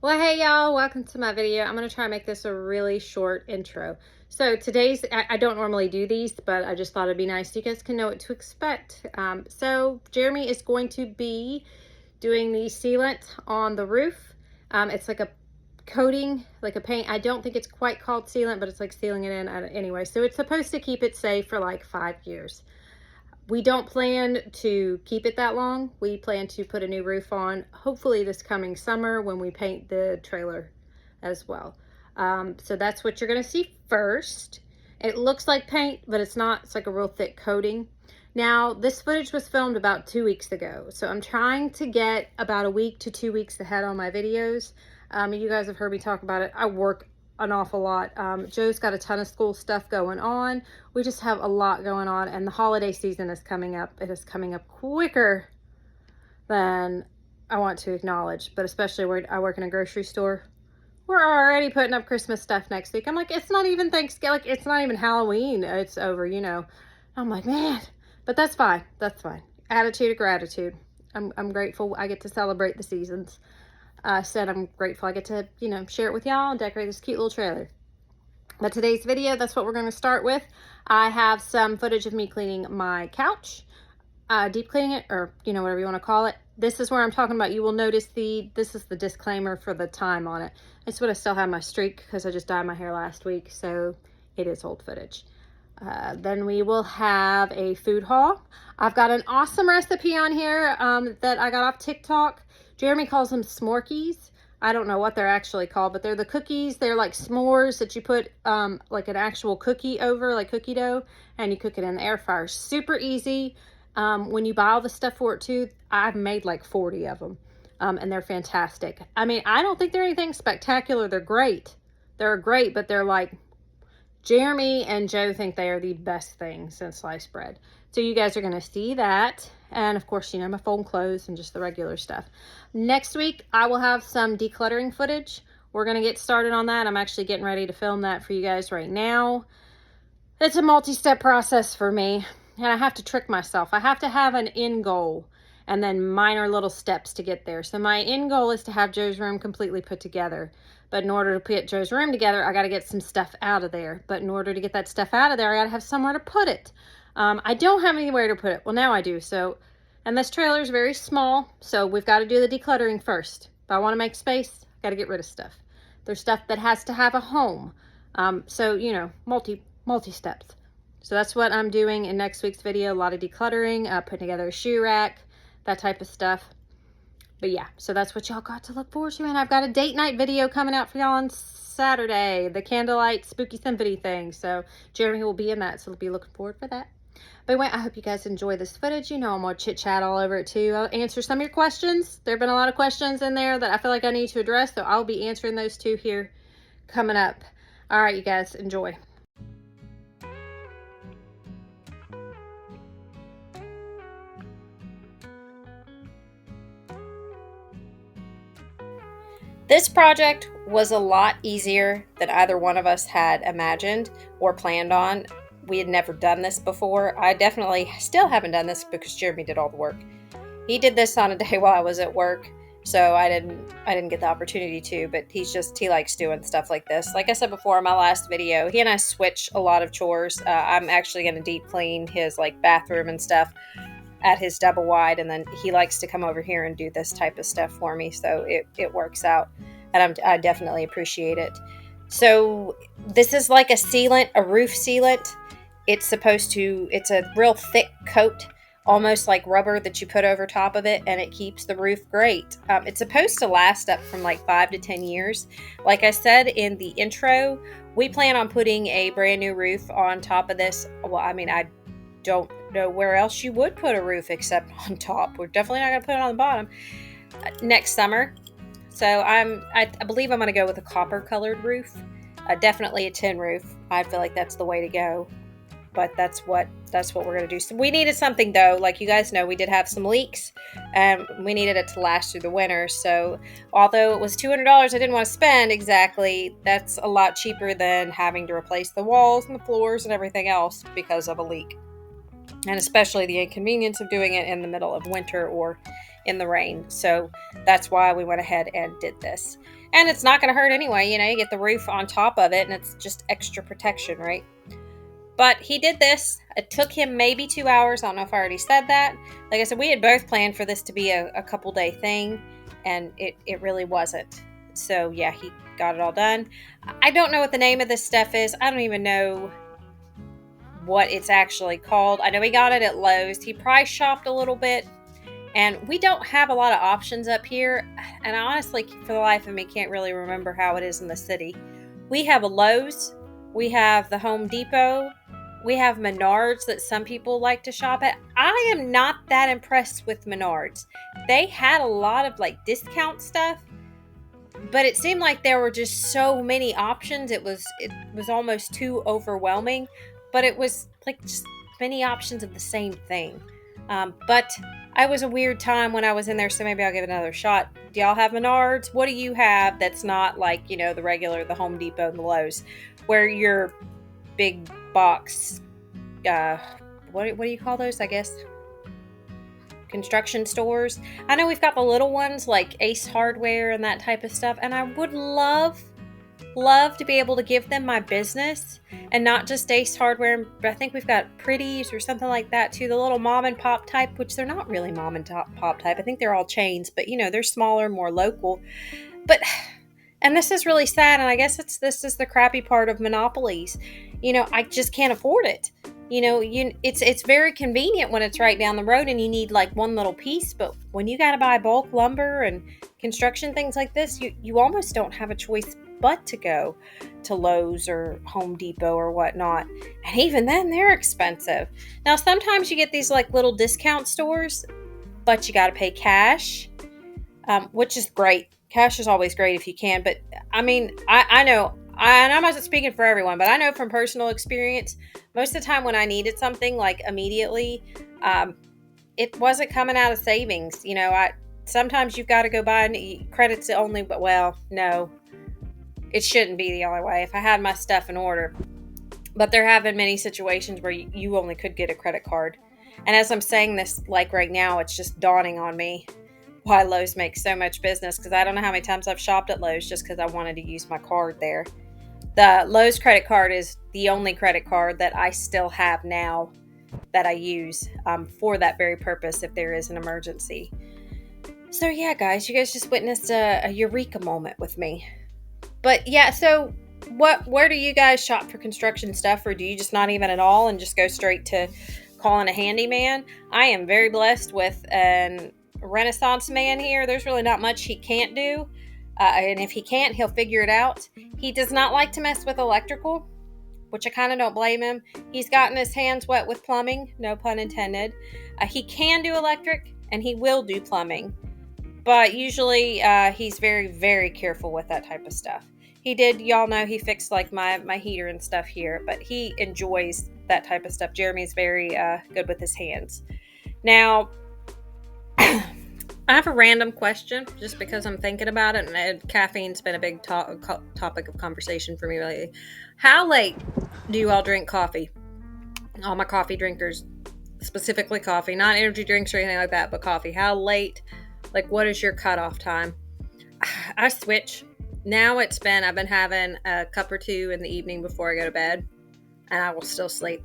Well, hey y'all, welcome to my video. I'm going to try and make this a really short intro. So I don't normally do these, but I just thought it'd be nice so you guys can know what to expect. So Jeremy is going to be doing the sealant on the roof. It's like a coating, like a paint. I don't think it's quite called sealant, but it's like sealing it in anyway. So it's supposed to keep it safe for like 5 years. We don't plan to keep it that long. We plan to put a new roof on, hopefully this coming summer when we paint the trailer as well. So that's what you're gonna see first. It looks like paint, but it's not. It's like a real thick coating. Now, this footage was filmed about 2 weeks ago, so I'm trying to get about a week to 2 weeks ahead on my videos. You guys have heard me talk about it. I work an awful lot. Joe's got a ton of school stuff going on. We just have a lot going on, and the holiday season is coming up. It is coming up quicker than I want to acknowledge, but especially where I work in a grocery store. We're already putting up Christmas stuff next week. I'm like, it's not even Thanksgiving, like it's not even Halloween. It's over, you know. I'm like, man, but that's fine. That's fine. Attitude of gratitude. I'm grateful I get to celebrate the seasons. Said I'm grateful I get to, you know, share it with y'all and decorate this cute little trailer. But today's video, that's what we're going to start with. I have some footage of me cleaning my couch, deep cleaning it, or, you know, whatever you want to call it. This is where I'm talking about. You will notice this is the disclaimer for the time on it. It's what I still have my streak because I just dyed my hair last week, so it is old footage. Then we will have a food haul. I've got an awesome recipe on here that I got off TikTok. Jeremy calls them s'morkies. I don't know what they're actually called, but they're the cookies. They're like s'mores that you put like an actual cookie over, like cookie dough, and you cook it in the air fryer. Super easy. When you buy all the stuff for it too, I've made like 40 of them, and they're fantastic. I mean, I don't think they're anything spectacular. They're great. They're great, but they're like, Jeremy and Joe think they are the best thing since sliced bread. So you guys are going to see that. And of course, you know, my fold clothes and just the regular stuff. Next week, I will have some decluttering footage. We're going to get started on that. I'm actually getting ready to film that for you guys right now. It's a multi-step process for me. And I have to trick myself. I have to have an end goal and then minor little steps to get there. So my end goal is to have Joe's room completely put together. But in order to put Joe's room together, I got to get some stuff out of there. But in order to get that stuff out of there, I got to have somewhere to put it. I don't have anywhere to put it. Well, now I do. So, and this trailer is very small, so we've got to do the decluttering first. If I want to make space, I got to get rid of stuff. There's stuff that has to have a home. So, you know, multi steps. So that's what I'm doing in next week's video. A lot of decluttering, putting together a shoe rack, that type of stuff. But yeah, so that's what y'all got to look forward to. And I've got a date night video coming out for y'all on Saturday, the candlelight spooky symphony thing. So Jeremy will be in that, so we'll be looking forward for that. But anyway, I hope you guys enjoy this footage. You know I'm going to chit-chat all over it too. I'll answer some of your questions. There have been a lot of questions in there that I feel like I need to address, so I'll be answering those too here coming up. All right, you guys, enjoy. This project was a lot easier than either one of us had imagined or planned on. We had never done this before. I definitely still haven't done this because Jeremy did all the work. He did this on a day while I was at work, so I didn't get the opportunity to, but he likes doing stuff like this. Like I said before in my last video, he and I switch a lot of chores. I'm actually going to deep clean his like bathroom and stuff at his double wide, and then he likes to come over here and do this type of stuff for me, so it works out, and I definitely appreciate it. So this is like a sealant, a roof sealant. It's a real thick coat, almost like rubber that you put over top of it, and it keeps the roof great. It's supposed to last up from like 5 to 10 years. Like I said in the intro, we plan on putting a brand new roof on top of this. Well, I mean, I don't know where else you would put a roof except on top. We're definitely not going to put it on the bottom next summer. So I believe I'm going to go with a copper colored roof. Definitely a tin roof. I feel like that's the way to go. But that's what we're going to do. So we needed something though. Like you guys know, we did have some leaks and we needed it to last through the winter. So although it was $200 I didn't want to spend exactly, that's a lot cheaper than having to replace the walls and the floors and everything else because of a leak. And especially the inconvenience of doing it in the middle of winter or in the rain. So that's why we went ahead and did this. And it's not going to hurt anyway. You get the roof on top of it and it's just extra protection, right? But he did this. It took him maybe 2 hours. I don't know if I already said that. Like I said, we had both planned for this to be a couple day thing, and it really wasn't. So yeah, he got it all done. I don't know what the name of this stuff is. I don't even know what it's actually called. I know he got it at Lowe's. He price shopped a little bit, and we don't have a lot of options up here. And I honestly, for the life of me, can't really remember how it is in the city. We have a Lowe's. We have the Home Depot. We have Menards that some people like to shop at. I am not that impressed with Menards. They had a lot of like discount stuff, but it seemed like there were just so many options. It was almost too overwhelming, but it was like just many options of the same thing. But I was a weird time when I was in there, so maybe I'll give it another shot. Do y'all have Menards? What do you have that's not like, the regular, the Home Depot and the Lowe's, where your big box, what do you call those, I guess? Construction stores. I know we've got the little ones like Ace Hardware and that type of stuff, and I would love to be able to give them my business and not just Ace Hardware, but I think we've got Pretty's or something like that too, the little mom and pop type, which they're not really mom and pop type. I think they're all chains, but they're smaller, more local. But and this is really sad, and I guess this is the crappy part of monopolies. I just can't afford it. It's very convenient when it's right down the road and you need like one little piece, but when you got to buy bulk lumber and construction things like this, you almost don't have a choice but to go to Lowe's or Home Depot or whatnot. And even then, they're expensive. Now, sometimes you get these like little discount stores, but you got to pay cash, which is great. Cash is always great if you can. But I mean, I know, and I'm not speaking for everyone, but I know from personal experience, most of the time when I needed something like immediately, it wasn't coming out of savings. Sometimes you've got to go buy credits only, but no, it shouldn't be the only way. If I had my stuff in order, but there have been many situations where you only could get a credit card. And as I'm saying this, like right now, it's just dawning on me why Lowe's makes so much business, because I don't know how many times I've shopped at Lowe's just because I wanted to use my card there. The Lowe's credit card is the only credit card that I still have now that I use for that very purpose if there is an emergency. So yeah, guys, you guys just witnessed a eureka moment with me. But yeah, so where do you guys shop for construction stuff, or do you just not even at all and just go straight to calling a handyman? I am very blessed with an Renaissance man here. There's really not much he can't do, and if he can't, he'll figure it out. He does not like to mess with electrical, which I kind of don't blame him. He's gotten his hands wet with plumbing, no pun intended. He can do electric, and he will do plumbing, but usually he's very, very careful with that type of stuff. Y'all know he fixed like my heater and stuff here, but he enjoys that type of stuff. Jeremy's very good with his hands. Now, I have a random question just because I'm thinking about it, and caffeine's been a big topic of conversation for me lately. How late do you all drink coffee? All my coffee drinkers, specifically coffee, not energy drinks or anything like that, but coffee. How late? Like, what is your cutoff time? I switch. Now I've been having a cup or two in the evening before I go to bed, and I will still sleep.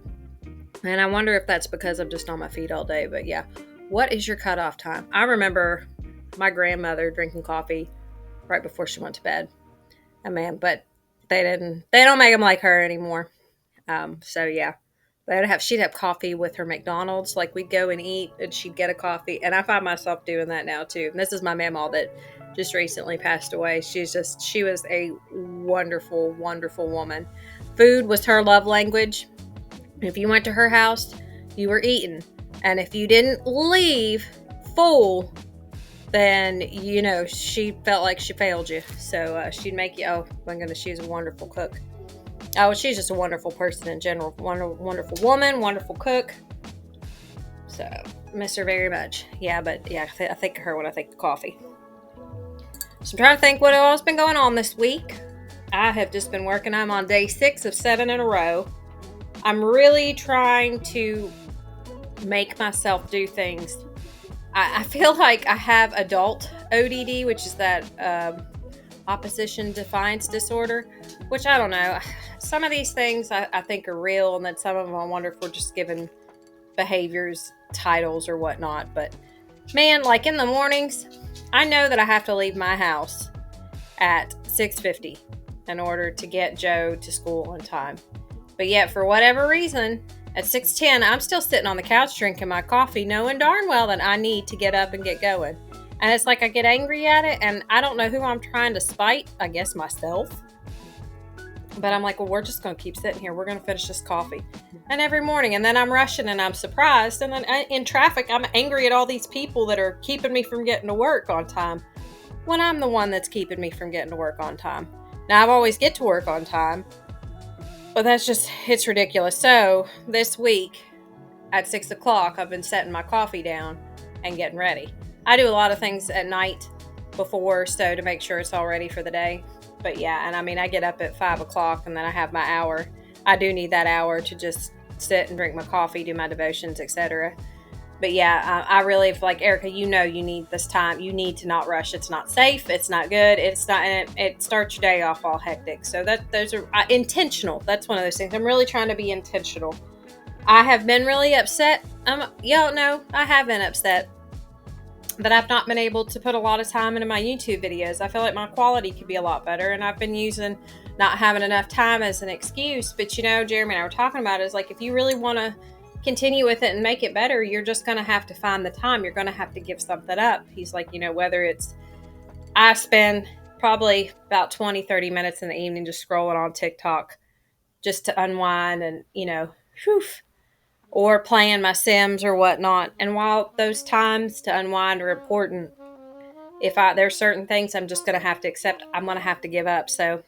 And I wonder if that's because I'm just on my feet all day, but yeah. What is your cutoff time? I remember my grandmother drinking coffee right before she went to bed. And man, but they don't make them like her anymore. So yeah, she'd have coffee with her McDonald's. Like we'd go and eat and she'd get a coffee. And I find myself doing that now too. And this is my mamaw that just recently passed away. She was a wonderful, wonderful woman. Food was her love language. If you went to her house, you were eating. And if you didn't leave full, then, she felt like she failed you. So she'd make you, oh my goodness, she's a wonderful cook. Oh, she's just a wonderful person in general. Wonderful woman, wonderful cook. So, miss her very much. Yeah, but yeah, I think of her when I think of coffee. So I'm trying to think what else has been going on this week. I have just been working. I'm on day 6 of 7 in a row. I'm really trying to make myself do things. I feel like I have adult ODD, which is that, I opposition defiance disorder, which I don't know. Some of these things I think are real, and then some of them I wonder if we're just given behaviors titles or whatnot. But man, like in the mornings, I know that I have to leave my house at 6:50 in order to get Joe to school on time. But yet, for whatever reason, at 6:10, I'm still sitting on the couch drinking my coffee, knowing darn well that I need to get up and get going. And it's like I get angry at it, and I don't know who I'm trying to spite. I guess myself. But I'm like, well, we're just going to keep sitting here. We're going to finish this coffee. And every morning, and then I'm rushing and I'm surprised. And then in traffic, I'm angry at all these people that are keeping me from getting to work on time, when I'm the one that's keeping me from getting to work on time. Now, I've always get to work on time, but it's ridiculous. So this week at 6 o'clock, I've been setting my coffee down and getting ready. I do a lot of things at night before, so to make sure it's all ready for the day. But yeah, and I mean, I get up at 5 o'clock and then I have my hour. I do need that hour to just sit and drink my coffee, do my devotions, etc. But yeah, I really feel like, Erica, you need this time. You need to not rush. It's not safe. It's not good. It's not, and it starts your day off all hectic. So those are intentional. That's one of those things. I'm really trying to be intentional. I have been really upset. Y'all know I have been upset that I've not been able to put a lot of time into my YouTube videos. I feel like my quality could be a lot better, and I've been using not having enough time as an excuse. But Jeremy and I were talking about it, is like, if you really want to continue with it and make it better, you're just going to have to find the time. You're going to have to give something up. He's like, whether it's, I spend probably about 20-30 minutes in the evening just scrolling on TikTok just to unwind and, or playing my Sims or whatnot. And while those times to unwind are important, there's certain things I'm just going to have to accept, I'm going to have to give up. So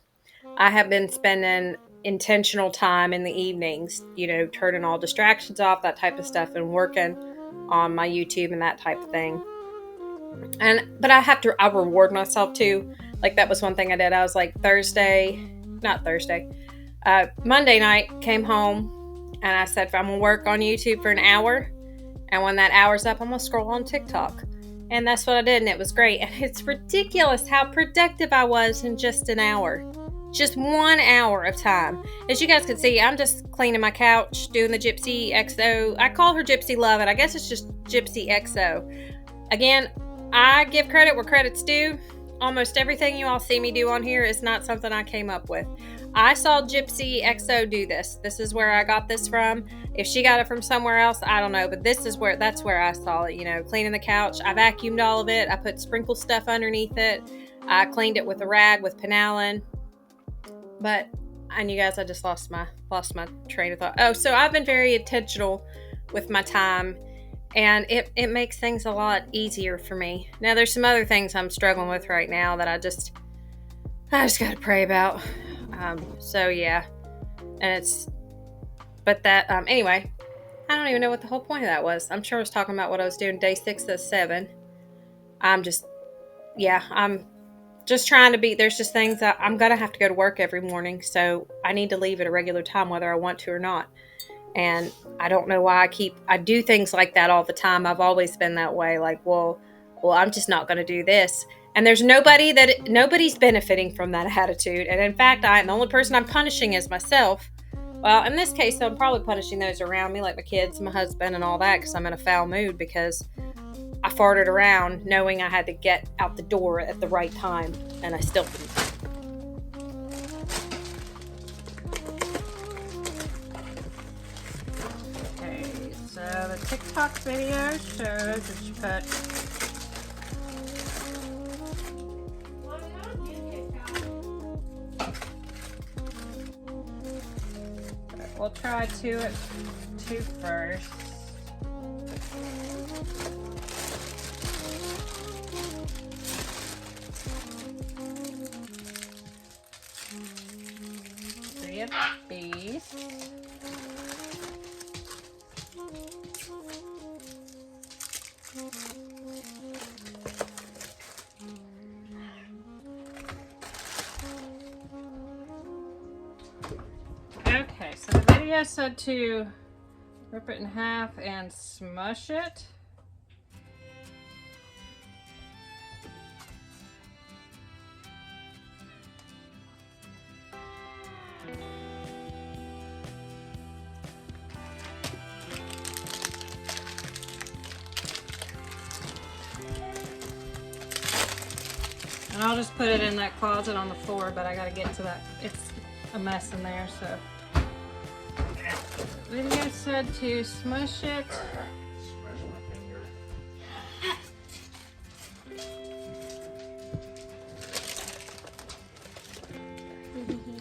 I have been spending intentional time in the evenings, turning all distractions off, that type of stuff, and working on my YouTube and that type of thing. But I reward myself too. Like, that was one thing I did. I was like, Monday night, came home and I said, I'm going to work on YouTube for an hour. And when that hour's up, I'm going to scroll on TikTok. And that's what I did. And it was great. And it's ridiculous how productive I was in just an hour. Just 1 hour of time. As you guys can see, I'm just cleaning my couch, doing the Gypsy XO. I call her Gypsy Love, and I guess it's just Gypsy XO. Again, I give credit where credit's due. Almost everything you all see me do on here is not something I came up with. I saw Gypsy XO do this. This is where I got this from. If she got it from somewhere else, I don't know. But that's where I saw it, cleaning the couch. I vacuumed all of it. I put sprinkle stuff underneath it. I cleaned it with a rag with Penalin. But, and you guys, I just lost my train of thought. Oh, so I've been very intentional with my time, and it makes things a lot easier for me. Now, there's some other things I'm struggling with right now that I just got to pray about. So yeah, and anyway, I don't even know what the whole point of that was. I'm sure I was talking about what I was doing day 6 of 7. I'm just trying to be, there's just things that I'm going to have to go to work every morning. So I need to leave at a regular time, whether I want to or not. And I don't know why I do things like that all the time. I've always been that way. Like, well, I'm just not going to do this. And there's nobody's benefiting from that attitude. And in fact, the only person I'm punishing is myself. Well, in this case, I'm probably punishing those around me, like my kids, my husband, and all that, because I'm in a foul mood because I farted around knowing I had to get out the door at the right time, and I still didn't. Okay, so the TikTok video shows that you put we'll try two first. Three of these. Okay, so the video said to rip it in half and smush it. And I'll just put it in that closet on the floor, but I gotta get to that. It's a mess in there, so. Video said to smush it. Smash my finger.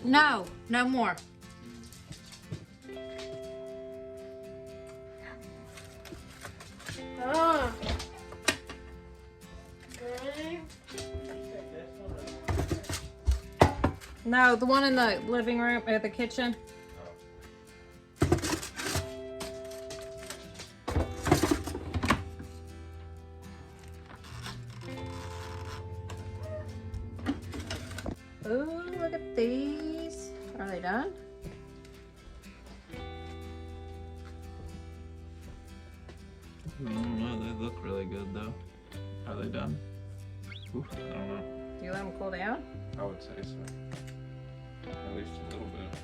No, no more. Oh. Okay. No, the one in the living room or the kitchen. Oh, look at these. Are they done? I don't know, they look really good though. Are they done? Oof, I don't know. Do you let them cool down? I would say so. At least a little bit.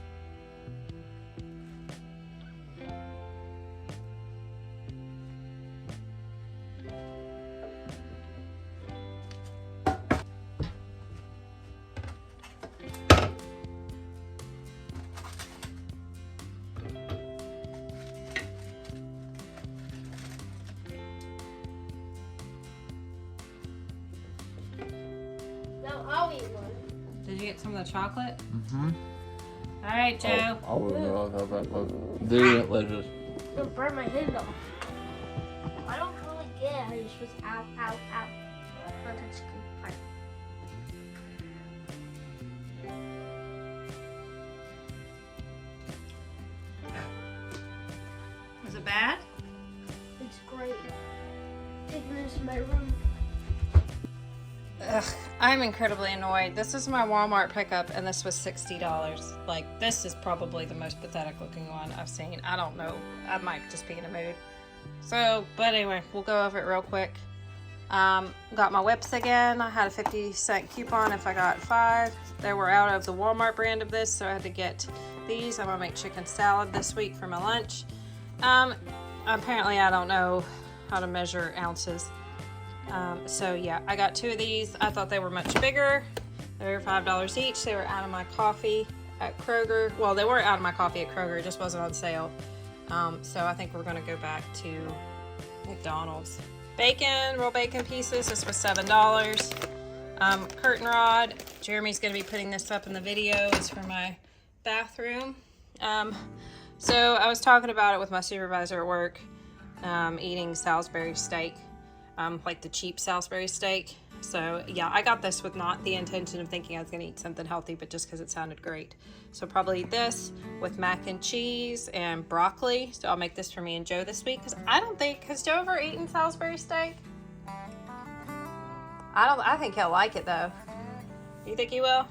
Now I'll eat one. Did you get some of the chocolate? Mm-hmm. All right, Joe. I wouldn't know how that was. There, let's just. It'll burn my hand off. I don't really get how you're supposed to ow, ow, ow. Don't touch the part. Was it bad? It's great. Taking this to my room. Ugh, I'm incredibly annoyed. This is my Walmart pickup, and this was $60. Like, this is probably the most pathetic looking one I've seen. I don't know. I might just be in a mood. So, but anyway, we'll go over it real quick. Got my whips again. I had a 50-cent coupon if I got 5. They were out of the Walmart brand of this, so I had to get these. I'm gonna make chicken salad this week for my lunch. Apparently I don't know how to measure ounces. So yeah, I got 2 of these. I thought they were much bigger. They were $5 each. They were out of my coffee at Kroger. Well, they weren't out of my coffee at Kroger. It just wasn't on sale. So I think we're gonna go back to McDonald's. Bacon, roll bacon pieces. This was $7. Curtain rod. Jeremy's gonna be putting this up in the video. It's for my bathroom. So I was talking about it with my supervisor at work, eating Salisbury steak, like the cheap Salisbury steak. So yeah, I got this with not the intention of thinking I was gonna eat something healthy, but just because it sounded great. So probably eat this with mac and cheese and broccoli. So I'll make this for me and Joe this week, because I don't think, has Joe ever eaten Salisbury steak? I think he'll like it though. You think he will?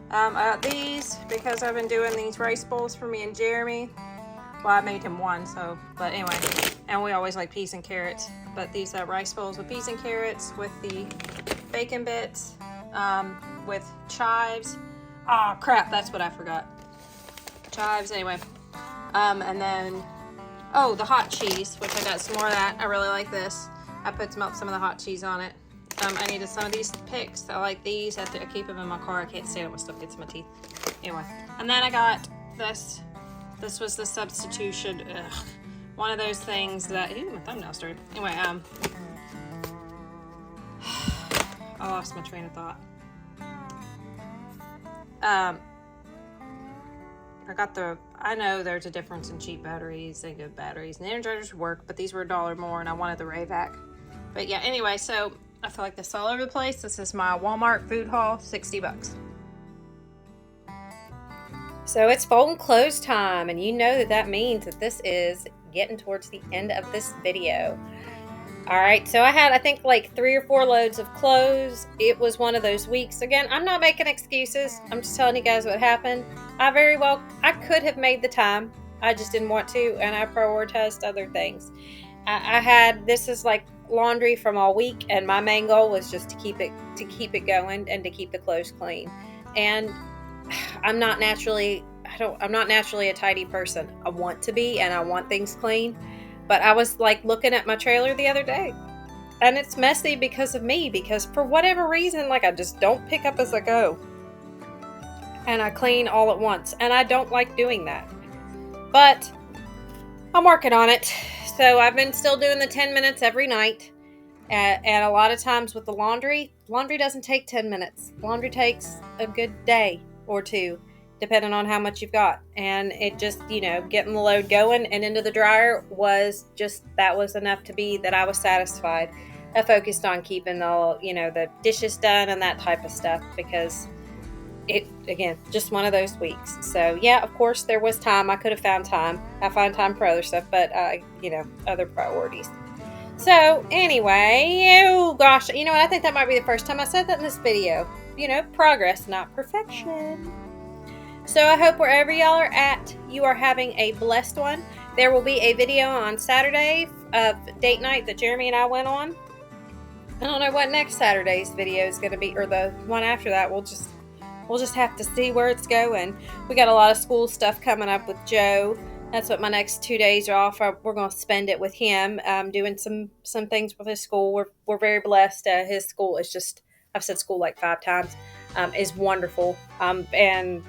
I got these because I've been doing these rice bowls for me and Jeremy. Well, I made him one, so, but anyway. And we always like peas and carrots. But these rice bowls with peas and carrots, with the bacon bits, with chives. Oh crap, that's what I forgot. Chives, anyway. And then, oh, the hot cheese, which I got some more of that. I really like this. I put some of the hot cheese on it. I needed some of these picks. I like these. I keep them in my car. I can't stand it when stuff gets in my teeth. Anyway, and then I got this. This was the substitution. Ugh. One of those things that, my thumbnail started. Anyway, I lost my train of thought. I know there's a difference in cheap batteries and good batteries, and the Energizers work, but these were $1 more, and I wanted the Rayvac. But yeah, anyway, so I feel like this all over the place. This is my Walmart food haul, $60. So it's fold and close time, and you know that means that this is getting towards the end of this video. All right, so I had, I think, like 3 or 4 loads of clothes. It was one of those weeks. Again, I'm not making excuses. I'm just telling you guys what happened. I could have made the time. I just didn't want to, and I prioritized other things. This is like laundry from all week, and my main goal was just to keep it going and to keep the clothes clean. And I'm not naturally a tidy person. I want to be, and I want things clean. But I was like looking at my trailer the other day, and it's messy because of me, because for whatever reason, like, I just don't pick up as I go. And I clean all at once. And I don't like doing that. But I'm working on it. So I've been still doing the 10 minutes every night. And a lot of times with the laundry doesn't take 10 minutes. Laundry takes a good day or two, depending on how much you've got. And it just, getting the load going and into the dryer that was enough to be that I was satisfied. I focused on keeping the dishes done and that type of stuff, because it, again, just one of those weeks. So yeah, of course there was time. I could have found time. I find time for other stuff, but other priorities. So anyway, oh gosh, you know what? I think that might be the first time I said that in this video. Progress, not perfection. So I hope wherever y'all are at, you are having a blessed one. There will be a video on Saturday of date night that Jeremy and I went on. I don't know what next Saturday's video is going to be, or the one after that. We'll just have to see where it's going. We got a lot of school stuff coming up with Joe. That's what my next 2 days are off. We're going to spend it with him, doing some things with his school. We're very blessed. His school is just, I've said school like 5 times, is wonderful. And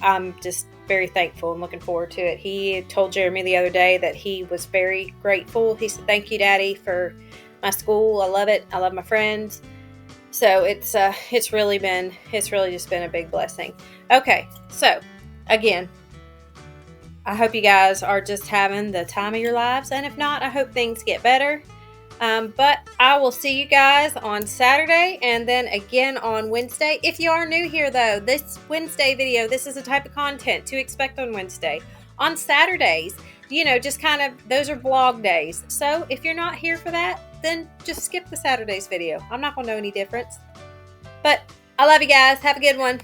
I'm just very thankful and looking forward to it. He told Jeremy the other day that he was very grateful. He said, "Thank you, Daddy, for my school. I love it. I love my friends." So it's really just been a big blessing. Okay, so again, I hope you guys are just having the time of your lives, and if not, I hope things get better. But I will see you guys on Saturday, and then again on Wednesday. If you are new here, though, this Wednesday video, this is the type of content to expect on Wednesday. On Saturdays, just kind of, those are vlog days. So if you're not here for that, then just skip the Saturday's video. I'm not going to know any difference. But I love you guys. Have a good one.